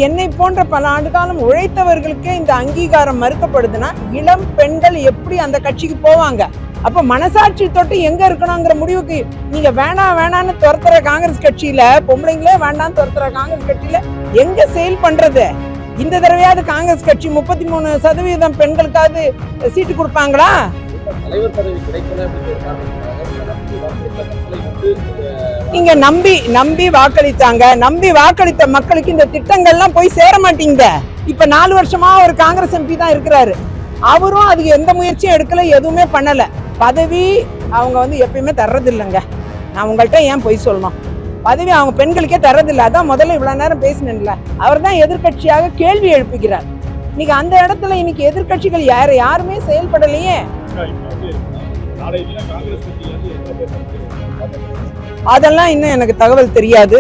என்னை போன்ற பல ஆண்டு காலம் உழைத்தவர்களுக்கே இந்த அங்கீகாரம் மறுக்கப்படுதுன்னா இளம் பெண்கள் எப்படி அந்த கட்சிக்கு போவாங்க? அப்ப மனசாட்சி தொட்டு எங்க இருக்கணுங்கிற முடிவுக்கு நீங்க வேணான்னு துரத்துற காங்கிரஸ் கட்சியில, பொம்பளைங்களே வேண்டாம் துரத்துற காங்கிரஸ் கட்சியில எங்க செயல் பண்றது? இந்த தடவையாவது காங்கிரஸ் கட்சி 33% பெண்களுக்காவது சீட்டு கொடுப்பாங்களா? தலைவர் பதவி கிடைக்கல. நீங்க நம்பி வாக்களித்தாங்க. நம்பி வாக்களித்த மக்களுக்கு இந்த திட்டங்கள்லாம் போய் சேர மாட்டீங்க. இப்ப 4 வருஷமா ஒரு காங்கிரஸ் எம்பி தான் இருக்கிறாரு. அவரும் அதுக்கு எந்த முயற்சியும் எடுக்கல, எதுவுமே பண்ணல. பதவி அவங்க எப்பயுமே தர்றது இல்லைங்க. நான் உங்கள்கிட்ட ஏன் பொய் சொல்லணும்? பதவி அவங்க பெண்களுக்கே தர்றதில்லை. அதான் முதல்ல இவ்வளவு நேரம் பேசினேன்ல, அவர் தான் எதிர்கட்சியாக கேள்வி எழுப்புகிறார். இன்னைக்கு அந்த இடத்துல இன்னைக்கு எதிர்கட்சிகள் யாருமே செயல்படலையே. அதெல்லாம் இன்னும் எனக்கு தகவல் தெரியாது.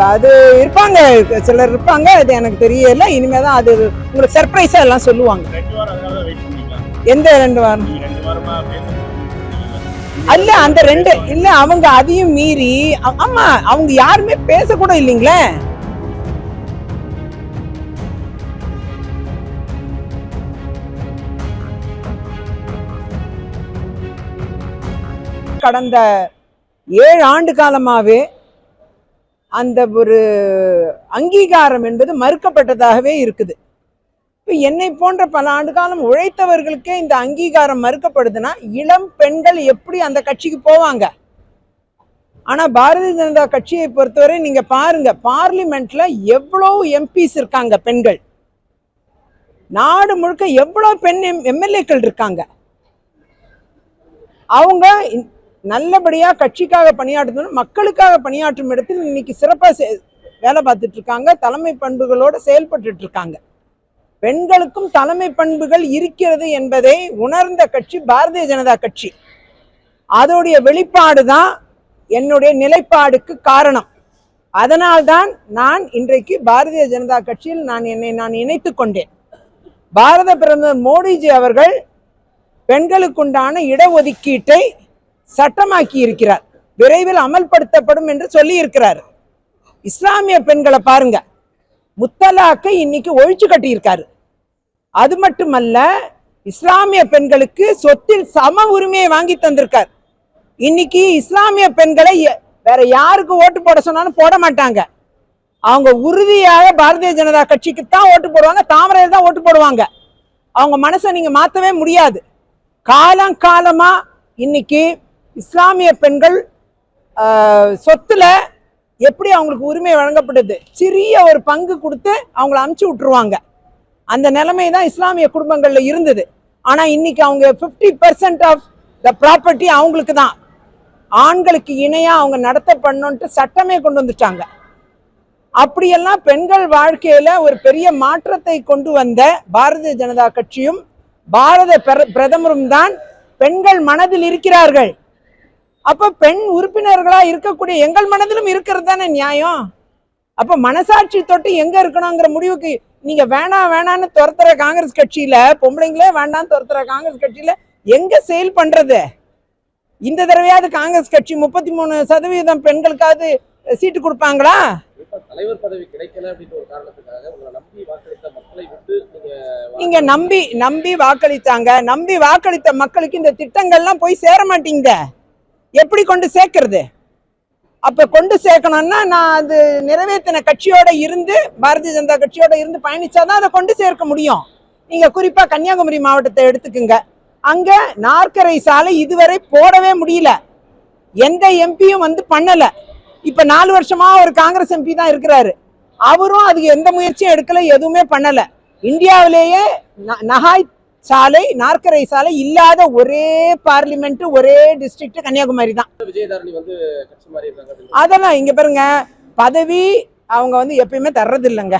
அது இருப்பாங்க, சிலர் இருப்பாங்க, அது எனக்கு தெரியல. இனிமேதான் அது உங்களுக்கு சர்ப்ரைஸா எல்லாம் சொல்லுவாங்க. எந்த 2 வாரம் அல்ல, அந்த 2 இல்ல, அவங்க அதையும் மீறி ஆமா அவங்க யாருமே பேசக்கூட இல்லைங்களே. கடந்த 7 ஆண்டு காலமாவே அந்த ஒரு அங்கீகாரம் என்பது மறுக்கப்பட்டதாகவே இருக்குது. இப்போ என்னை போன்ற பல ஆண்டு காலம் உழைத்தவர்களுக்கே இந்த அங்கீகாரம் மறுக்கப்படுதுன்னா இளம் பெண்கள் எப்படி அந்த கட்சிக்கு போவாங்க? ஆனா பாரதிய ஜனதா கட்சியை பொறுத்தவரை நீங்க பாருங்க, பார்லிமெண்ட்ல எவ்வளவு எம்பிஸ் இருக்காங்க பெண்கள். நாடு முழுக்க எவ்வளவு பெண் எம்எல்ஏக்கள் இருக்காங்க. அவங்க நல்லபடியா கட்சிக்காக பணியாற்றணும், மக்களுக்காக பணியாற்றும் இடத்தில் இன்னைக்கு சிறப்பா வேலை பார்த்துட்டு இருக்காங்க. தலைமை பண்புகளோட செயல்பட்டு இருக்காங்க. பெண்களுக்கும் தலைமை பண்புகள் இருக்கிறது என்பதை உணர்ந்த கட்சி பாரதிய ஜனதா கட்சி. அதோடைய வெளிப்பாடு தான் என்னுடைய நிலைப்பாடுக்கு காரணம். அதனால்தான் நான் இன்றைக்கு பாரதிய ஜனதா கட்சியில் நான் இணைத்து கொண்டேன். பாரத பிரதமர் மோடிஜி அவர்கள் பெண்களுக்குண்டான இடஒதுக்கீட்டை சட்டமாக்கி இருக்கிறார். விரைவில் அமல்படுத்தப்படும் என்று சொல்லி இருக்கிறார். இஸ்லாமிய பெண்களை பாருங்க, முத்தலாக்கை இன்னைக்கு ஒழிச்சு கட்டியிருக்காரு. அது மட்டுமல்ல, இஸ்லாமிய பெண்களுக்கு சொத்தில் சம உரிமையை வாங்கி தந்திருக்கார். இன்னைக்கு இஸ்லாமிய பெண்களை வேற யாருக்கு ஓட்டு போட சொன்னாலும் போட மாட்டாங்க. அவங்க உறுதியாக பாரதிய ஜனதா கட்சிக்கு தான் ஓட்டு போடுவாங்க, தாமரையில் தான் ஓட்டு போடுவாங்க. அவங்க மனசை நீங்க மாத்தவே முடியாது. காலமா இன்னைக்கு இஸ்லாமிய பெண்கள் சொத்துல எப்படி அவங்களுக்கு உரிமை வழங்கப்படுது, சிறிய ஒரு பங்கு கொடுத்து அவங்கள அமுச்சு விட்டுருவாங்க. அந்த நிலைமை தான் இஸ்லாமிய குடும்பங்கள்ல இருந்தது. ஆனா இன்னைக்கு அவங்க 50% ஆஃப் த ப்ராப்பர்ட்டி அவங்களுக்கு தான். ஆண்களுக்கு இணையா அவங்க நடத்தப்படணும்ட்டு சட்டமே கொண்டு வந்துட்டாங்க. அப்படியெல்லாம் பெண்கள் வாழ்க்கையில ஒரு பெரிய மாற்றத்தை கொண்டு வந்த பாரதிய ஜனதா கட்சியும் பாரத பிரதமரும் தான் பெண்கள் மனதில் இருக்கிறார்கள். அப்ப பெண் உறுப்பினர்களா இருக்கக்கூடிய எங்கள் மனதிலும் இருக்கிறது தானே நியாயம். அப்ப மனசாட்சி தொட்டு எங்க இருக்கணுங்கிற முடிவுக்கு நீங்க வேணான்னு துரத்துற காங்கிரஸ் கட்சியில, பொம்பளைங்களே வேண்டாம் துரத்துற காங்கிரஸ் கட்சியில எங்க செயல் பண்றது? இந்த தடவையாவது காங்கிரஸ் கட்சி 33% பெண்களுக்காவது சீட்டு கொடுப்பாங்களா? தலைவர் பதவி கிடைக்கல அப்படின்ற ஒரு காரணத்துக்காக உங்களை நம்பி வாக்களித்த மக்களை விட்டு நீங்க நம்பி வாக்களித்தாங்க. நம்பி வாக்களித்த மக்களுக்கு இந்த திட்டங்கள்லாம் போய் சேர மாட்டீங்க. எப்படி கொண்டு சேர்க்கிறது? அப்ப கொண்டு சேர்க்கணும்னா நான் அது நிறைவேற்றின கட்சியோட இருந்து, பாரதிய ஜனதா கட்சியோட இருந்து பயணிச்சாதான் அதை கொண்டு சேர்க்க முடியும். நீங்க குறிப்பா கன்னியாகுமரி மாவட்டத்தை எடுத்துக்குங்க. அங்க நாற்கரை சாலை இதுவரை போடவே முடியல. எந்த எம்பியும் பண்ணல. இப்ப 4 வருஷமா ஒரு காங்கிரஸ் எம்பி தான் இருக்கிறாரு. அவரும் அதுக்கு எந்த முயற்சியும் எடுக்கல, எதுவுமே பண்ணல. இந்தியாவிலேயே நகாய் சாலை, நாற்கரை சாலை இல்லாத ஒரே பார்லிமெண்ட், ஒரே டிஸ்ட்ரிக்ட் கன்னியாகுமரி தான். அதெல்லாம் இங்க பாருங்க, பதவி அவங்க எப்பயுமே தர்றது இல்லைங்க.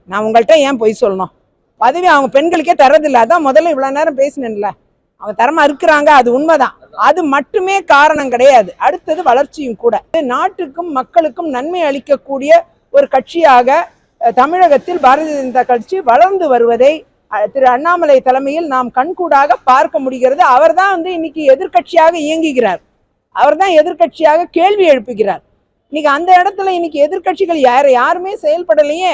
நான் உங்கள்கிட்ட ஏன் பொய் சொல்லணும்? பதவி அவங்க பெண்களுக்கே தர்றதில்லை. அதான் முதல்ல இவ்வளவு நேரம் பேசினேன்ல, அவங்க தரமா இருக்கிறாங்க, அது உண்மைதான். அது மட்டுமே காரணம் கிடையாது, அடுத்தது வளர்ச்சியும் கூட. நாட்டுக்கும் மக்களுக்கும் நன்மை அளிக்கக்கூடிய ஒரு கட்சியாக தமிழகத்தில் பாரதிய ஜனதா கட்சி வளர்ந்து வருவதை திரு அண்ணாமலை தலைமையில் நாம் கண்கூடாக பார்க்க முடிகிறது. அவர் தான் இன்னைக்கு எதிர்கட்சியாக இயங்குகிறார். அவர் தான் எதிர்கட்சியாக கேள்வி எழுப்புகிறார். இன்னைக்கு அந்த இடத்துல இன்னைக்கு எதிர்க்கட்சிகள் யாருமே செயல்படலையே.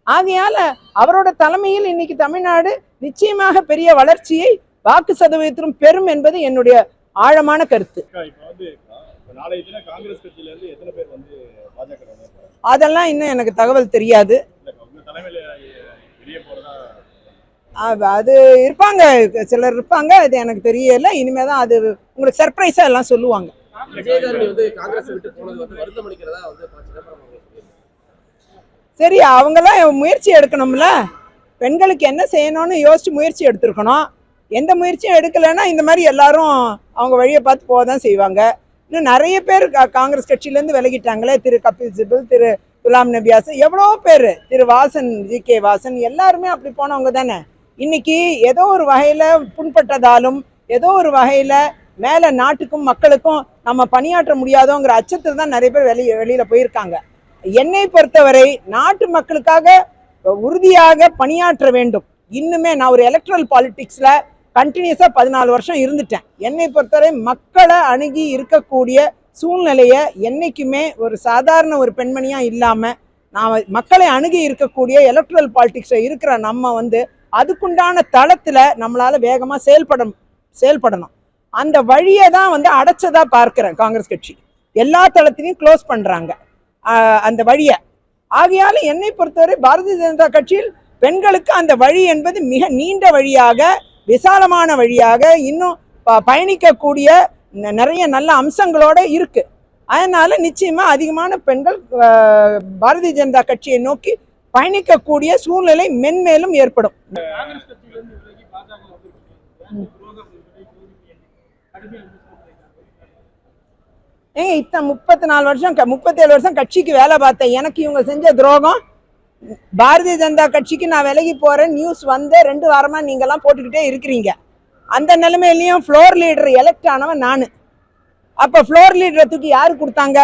ஆகையால அவரோட தலைமையில் இன்னைக்கு தமிழ்நாடு நிச்சயமாக பெரிய வளர்ச்சியை வாக்கு சதவீதத்திலும் பெறும் என்பது என்னுடைய ஆழமான கருத்து. அதெல்லாம் இன்னும் எனக்கு தகவல் தெரியாது. அது இருப்பாங்க, சிலர் இருப்பாங்க, அது எனக்கு தெரியல. இனிமேதான் அது உங்களுக்கு சர்ப்ரைஸா எல்லாம் சொல்லுவாங்க. சரி, அவங்கெல்லாம் முயற்சி எடுக்கணும்ல. பெண்களுக்கு என்ன செய்யணும்னு யோசிச்சு முயற்சி எடுத்திருக்கணும். எந்த முயற்சியும் எடுக்கலைன்னா இந்த மாதிரி எல்லாரும் அவங்க வழியை பார்த்து போதான் செய்வாங்க. இன்னும் நிறைய பேர் காங்கிரஸ் கட்சியிலேருந்து விலகிட்டாங்களே. திரு கபில் சிபல், திரு குலாம் நபி ஆசாத், எவ்வளோ பேர், திரு வாசன், ஜி.கே. வாசன், எல்லாருமே அப்படி போனவங்க தானே. இன்னைக்கு ஏதோ ஒரு வகையில் புண்பட்டதாலும் ஏதோ ஒரு வகையில் மேலே நாட்டுக்கும் மக்களுக்கும் நம்ம பணியாற்ற முடியாதோங்கிற அச்சத்தில் தான் நிறைய பேர் வெளியில் போயிருக்காங்க. என்னை பொறுத்தவரை நாட்டு மக்களுக்காக உறுதியாக பணியாற்ற வேண்டும். இன்னுமே நான் ஒரு எலக்ட்ரல் பாலிடிக்ஸில் கண்டினியூஸாக 14 வருஷம் இருந்துட்டேன். என்னை பொறுத்தவரை மக்களை அணுகி இருக்கக்கூடிய சூழ்நிலையை என்னைக்குமே ஒரு சாதாரண ஒரு பெண்மணியாக இல்லாமல் நான் மக்களை அணுகி இருக்கக்கூடிய எலக்ட்ரல் பாலிடிக்ஸில் இருக்கிற நம்ம அதுக்குண்டான தளத்தில் நம்மளால் வேகமாக செயல்படணும். அந்த வழியை தான் அடைச்சதா பார்க்கிறேன். காங்கிரஸ் கட்சி எல்லா தளத்திலையும் க்ளோஸ் பண்ணுறாங்க அந்த வழியை. ஆகையால என்னை பொறுத்தவரை பாரதிய ஜனதா கட்சியில் பெண்களுக்கு அந்த வழி என்பது மிக நீண்ட வழியாக, விசாலமான வழியாக, இன்னும் பயணிக்கக்கூடிய நிறைய நல்ல அம்சங்களோட இருக்கு. அதனால நிச்சயமா அதிகமான பெண்கள் பாரதிய ஜனதா கட்சியை நோக்கி பயணிக்கக்கூடிய சூழ்நிலை மென்மேலும் ஏற்படும். ஏங்க இத்தனை 34 வருஷம் 37 வருஷம் கட்சிக்கு வேலை பார்த்தேன். எனக்கு இவங்க செஞ்ச துரோகம். பாரதிய ஜனதா கட்சிக்கு நான் விலகி போறேன் நியூஸ் 2 வாரமா நீங்கெல்லாம் போட்டுக்கிட்டே இருக்கிறீங்க. அந்த நிலைமையிலையும் ஃப்ளோர் லீடர் எலெக்ட் ஆனவன் நான். அப்போ ஃப்ளோர் லீடரை தூக்கி யாரு கொடுத்தாங்க?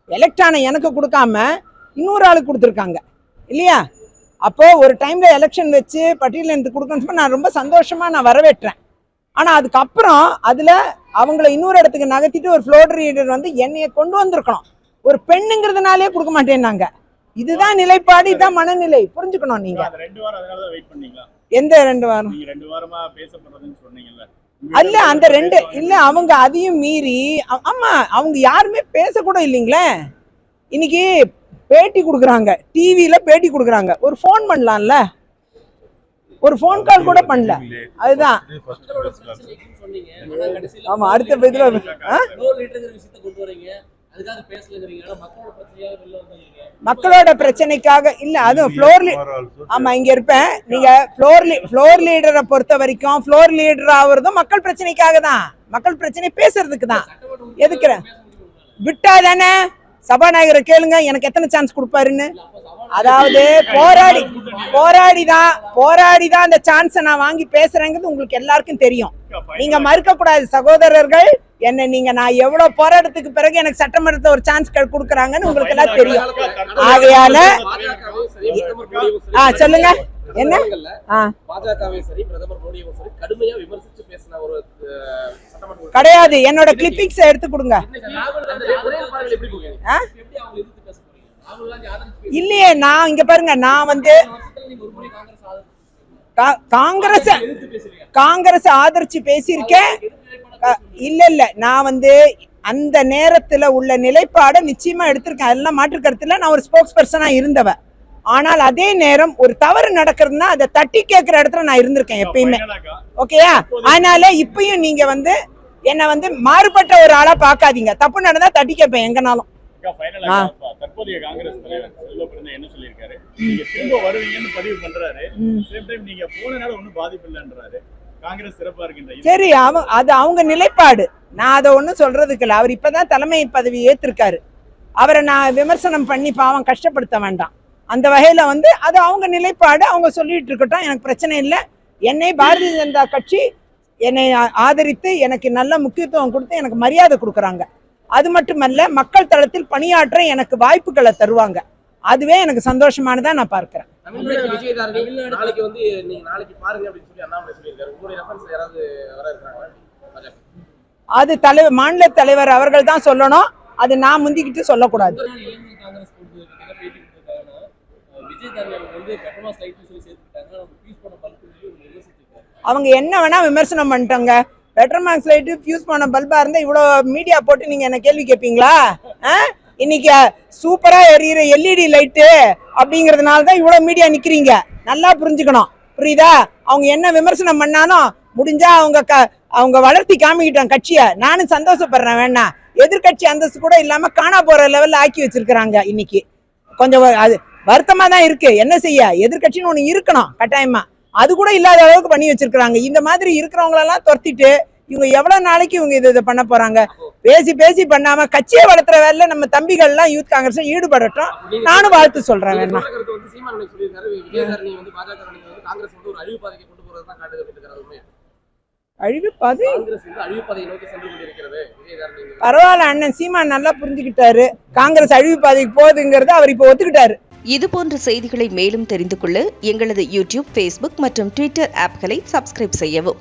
எலெக்ட் ஆன எனக்கு கொடுக்காம இன்னொரு ஆளுக்கு கொடுத்துருக்காங்க இல்லையா? அப்போ ஒரு டைம்ல எலெக்ஷன் வச்சு பட்டியலில் எனக்கு கொடுக்கணும்னு நான் ரொம்ப சந்தோஷமா நான் வரவேற்றேன். ஆனா அதுக்கப்புறம் அதுல அவங்கள இன்னொரு இடத்துக்கு நகர்த்திட்டு ஒரு ஃப்ளோர் லீடர் என்னைய கொண்டு வந்திருக்கணும். ஒரு பெண்ணுங்கிறதுனாலே கொடுக்க மாட்டேன்னாங்க. இதுதான் நிலைப்பாடு, இதுதான் மனநிலை. புரிஞ்சுக்கணும் நீங்க. எந்த 2 வாரம்? அல்ல அந்த 2 இல்ல, அவங்க அதையும் மீறி ஆமா அவங்க யாருமே பேசக்கூட இல்லைங்களே. இன்னைக்கு பேட்டி கொடுக்குறாங்க, டிவியில பேட்டி கொடுக்குறாங்க. ஒரு ஃபோன் பண்ணலாம்ல, ஒரு ஃபோன் கால் கூட பண்ணல. அதுதான் ஆமா. அடுத்த இதுல மக்களோட பிரச்சனைக்காக இல்ல, அதுவும் ஃப்ளோர் ஆமா இங்க இருப்பேன். நீங்க ஃப்ளோர் லீடரை பொறுத்த வரைக்கும் ஃப்ளோர் லீடர் ஆகுறதும் மக்கள் பிரச்சனைக்காக தான், மக்கள் பிரச்சனை பேசுறதுக்கு தான். எதுக்குற விட்டா தானே சபாநாயகரை கேளுங்க எனக்கு எத்தனை சான்ஸ் கொடுப்பாருன்னு. அதாவது போராடிதான் அந்த சான்ஸை நான் வாங்கி பேசுறேங்கிறது உங்களுக்கு எல்லாருக்கும் தெரியும். நீங்க மறுக்க கூடாது சகோதரர்கள். நான் எவ்வளவு போராட்டத்துக்கு பிறகு எனக்கு சட்டமன்றத்தை ஒரு சான்ஸ் கொடுக்குறாங்கன்னு உங்களுக்கு எல்லாம் தெரியும். ஆகையால சொல்லுங்க என்ன கிடையாது. என்னோட கிளிப்பிங்ஸ் எடுத்து கொடுங்க. இல்லையே, நான் இங்க பாருங்க, நான் காங்கிரஸ் ஆதரிச்சு பேசியிருக்கேன். இல்ல நான் அந்த நேரத்துல உள்ள நிலைப்பாட நிச்சயமா எடுத்திருக்கேன். அதெல்லாம் மாற்று கருத்துல நான் ஒரு ஸ்போக்ஸ் பர்சனா இருந்தவ. ஆனால் அதே நேரம் ஒரு தவறு நடக்கிறதுனா அதை தட்டி கேட்கிற இடத்துல நான் இருந்திருக்கேன் எப்பயுமே. ஓகேயா? அதனால இப்பயும் நீங்க என்ன மாறுபட்ட ஒரு ஆளா பாக்காதீங்க. தப்பு நடந்தா தட்டி கேட்பேன் எங்கனாலும். தற்போதைய காங்கிரஸ் தலைவர் செல்வபிரந்தன் என்ன சொல்லியிருக்காரு? நீங்க திரும்ப வருவீங்கன்னு பதிவு பண்றாரு. சேம் டைம் நீங்க போனனால ஒன்னும் பாதிப்பு இல்லைன்றாரு. காங்கிரஸ் சிறப்பா இருக்கின்ற. சரி, அது அவங்க நிலைப்பாடு. நான் அதை ஒன்னும் சொல்றதுக்கு இல்லை. அவர் இப்பதான் தலைமை பதவி ஏத்திருக்காரு. அவரை நான் விமர்சனம் பண்ணி பாவம் கஷ்டப்படுத்த வேண்டாம். அந்த வகையில அது அவங்க நிலைப்பாடு. அவங்க சொல்லிட்டு இருக்கட்டும், எனக்கு பிரச்சனை இல்லை. என்னை பாரதிய ஜனதா கட்சி என்னை ஆதரித்து எனக்கு நல்ல முக்கியத்துவம் கொடுத்து எனக்கு மரியாதை கொடுக்குறாங்க. அது மட்டுமல்ல, மக்கள் தளத்தில் பணியாற்ற எனக்கு வாய்ப்புகளை தருவாங்க. அதுவே எனக்கு சந்தோஷமானதா நான் பார்க்கிறேன். அது மாநில தலைவர் அவர்கள் தான் சொல்லணும். அது நான் முந்திக்கிட்டு சொல்லக்கூடாது. இளைஞர் காங்கிரஸ் பேட்டி கொடுத்திருக்காங்கன்னா விஜய் தலைவர் வந்து பெட்ரோமாஸ் லைட் சொல்லி சேர்த்துட்டாங்க, ஃபியூஸ் பண்ண பல்ப் விமர்சிச்சிருக்காங்க. அவங்க என்ன வேணா விமர்சனம் பண்ணிட்டாங்க. பெட்ரோமாக்ஸ் லைட்டு ஃபியூஸ் பண்ண பல்பா இருந்தா இவ்வளோ மீடியா போட்டு நீங்க என்ன கேள்வி கேட்பீங்களா? இன்னைக்கு சூப்பரா எரியிற எல்இடி லைட்டு அப்படிங்கிறதுனால தான் இவ்வளோ மீடியா நிக்கிறீங்க. நல்லா புரிஞ்சுக்கணும், புரியுதா? அவங்க என்ன விமர்சனம் பண்ணாலும் முடிஞ்சா அவங்க வளர்த்தி காமிக்கிட்டாங்க கட்சியை. நானும் சந்தோஷப்படுறேன். வேணா எதிர்கட்சி அந்தஸ்து கூட இல்லாம காணா போற லெவல்ல ஆக்கி வச்சிருக்கிறாங்க. இன்னைக்கு கொஞ்சம் அது வருத்தமா தான் இருக்கு. என்ன செய்ய, எதிர்கட்சின்னு ஒண்ணு இருக்கணும் கட்டாயமா, அது கூட இல்லாத அளவுக்கு பண்ணி வச்சிருக்காங்க. இந்த மாதிரி இருக்கிறவங்களெல்லாம் துரத்திட்டு இவங்க எவ்வளவு நாளைக்கு இவங்க இதை பண்ண போறாங்க? பேசி பேசி பண்ணாம கட்சியை வளர்த்துற வேலை நம்ம தம்பிகள் எல்லாம் யூத் காங்கிரஸ் ஈடுபடட்டும். நானும் வாழ்த்து சொல்றேன். வேணா அழிவுப்பாதை பரவாயில்ல, அண்ணன் சீமான் நல்லா புரிஞ்சுக்கிட்டாரு. காங்கிரஸ் அழிவுப்பாதைக்கு போகுதுங்கிறது அவர் இப்ப ஒத்துக்கிட்டாரு. இதுபோன்ற செய்திகளை மேலும் தெரிந்து கொள்ள எங்களது யூடியூப், ஃபேஸ்புக் மற்றும் ட்விட்டர் ஆப்களை சப்ஸ்கிரைப் செய்யவும்.